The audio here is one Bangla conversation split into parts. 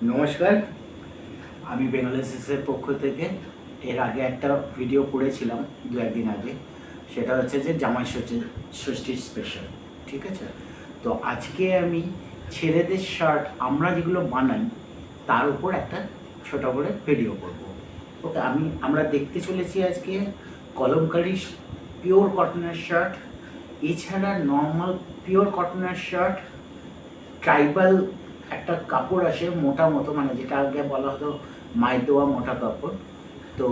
নমস্কার, আমি বেঙ্গলিসের পক্ষ থেকে এর আগে একটা ভিডিও করেছিলাম দু একদিন আগে। সেটা হচ্ছে যে জামাই ষষ্ঠীর স্পেশাল। ঠিক আছে, তো আজকে আমি ছেলেদের শার্ট আমরা যেগুলো বানাই তার উপর একটা ছোট করে ভিডিও করব। ওকে, আমরা দেখতে চলেছি আজকে কলমকারি পিওর কটনের শার্ট, এছাড়া নর্মাল পিওর কটনের শার্ট, ট্রাইবাল একটা কাপড় আসে মোটা মতো, মানে যেটা আগে বলা হতো মায়ের দেওয়া মোটা কাপড়, তো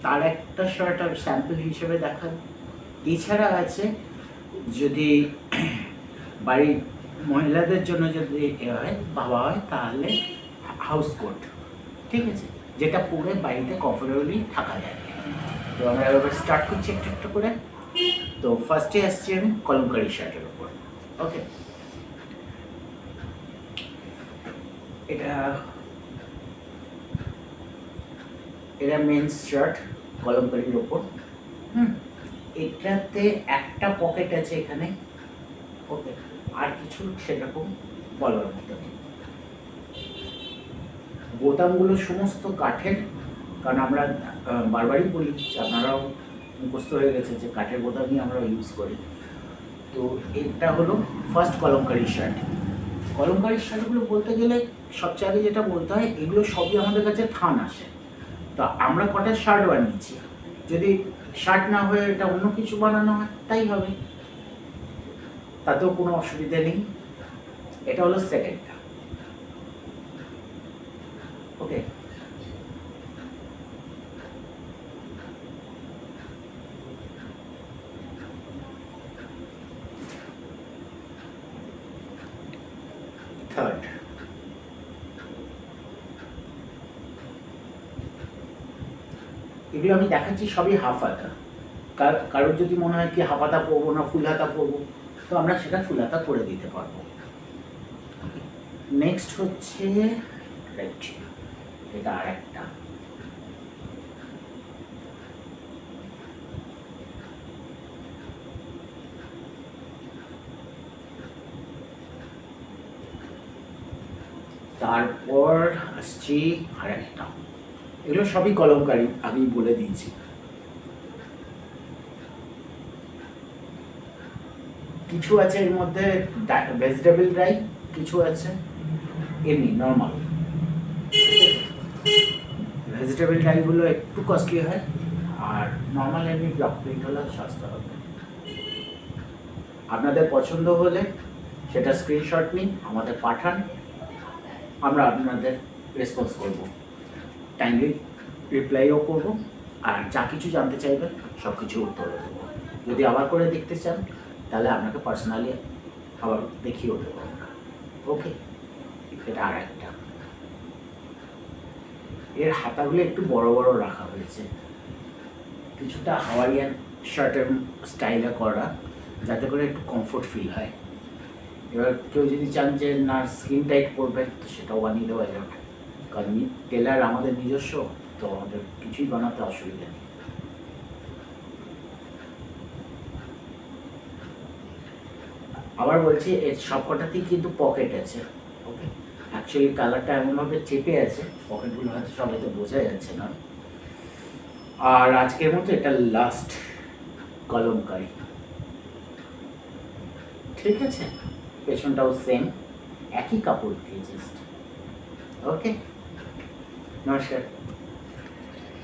তার একটা শার্ট আর স্যাম্পল হিসেবে দেখা। এছাড়া আছে যদি বাড়ির মহিলাদের জন্য যদি হয় ভাবা হয় তাহলে হাউস কোট, ঠিক আছে, যেটা পরে বাড়িতে কমফোর্টেবলি থাকা যায়। তো আমরা এবার স্টার্ট করছি একটু একটু করে। তো ফার্স্টে আসছি আমি কলমকারি শার্টের উপর। ওকে, এটা এটা মেন্স শার্ট কলমকারির ওপর। এটাতে একটা পকেট আছে এখানে। ওকে, আর কিছু সেরকম বলার মতো নেই। বোতামগুলো সমস্ত কাঠের, কারণ আমরা বারবারই বলি, আপনারাও মুখস্থ হয়ে গেছে যে কাঠের বোতামই আমরা ইউজ করি। তো এটা হলো ফার্স্ট কলমকারি শার্ট। কলমকারি শার্টগুলো বলতে গেলে সবচেয়ে আগে যেটা বলতে হয়, এগুলো সবই আমাদের কাছে থান আসে। তো আমরা কটা শার্ট বানিয়েছি, যদি শার্ট না হয়ে এটা অন্য কিছু বানানো হয় তাই হবে, তাতেও কোনো অসুবিধা নেই। এটা হলো সেকেন্ডটা। ওকে, থার্ড। এগুলো আমি দেখাচ্ছি সবই হাফ হাতা। কারোর যদি মনে হয় কি হাফ হাতা পরবো না ফুল হাতা পরবো, তো আমরা সেটা ফুল হাতা করে দিতে পারবো। নেক্সট হচ্ছে রাইট, এটা আর একটা। তারপর আসছি আর একটা। এগুলো সবই কলমকারি, আগেই বলে দিয়েছি। কিছু আছে এর মধ্যে ভেজিটেবল ড্রাই, কিছু আছে এমনি নর্মাল। ভেজিটেবল ডাইগুলো একটু কস্টলি হয়, আর নর্মাল এমনি ব্লক প্রিন্ট হলে সস্তা হবে। আপনাদের পছন্দ হলে সেটা স্ক্রিনশট নিন, আমাদের পাঠান, আমরা আপনাদের রেসপন্স করব, টাইমলি রিপ্লাইও করব, আর যা কিছু জানতে চাইবেন সব কিছু উত্তর দেবো। যদি আবার করে দেখতে চান তাহলে আপনাকে পার্সোনালি আবার দেখিয়েও দেবো আমরা। ওকে, এটা আর একটা। এর হাতাগুলো একটু বড় বড় রাখা হয়েছে, কিছুটা হাওয়াইয়ান শার্টের স্টাইলে করা, যাতে করে একটু কমফোর্ট ফিল হয়। এবার কেউ যদি চান যে না স্কিন টাইট করবেন, তো সেটাও বানিয়ে দেওয়া যাবে, কারণ টেলার আমাদের নিজস্ব, তো আমাদের কিছুই বানাতে অসুবিধা নেই। আবার বলছি, এর সবকটাতেই কিন্তু পকেট আছে। ওকে, অ্যাকচুয়ালি কালারটা এমনভাবে চেপে আছে, পকেটগুলো হয়তো সবাইতে বোঝা যাচ্ছে না। আর আজকের মতো এটা লাস্ট কলমকারি, ঠিক আছে, পেছনটাও সেম, একই কাপড় দিয়ে জাস্ট। ওকে, নমস্কার।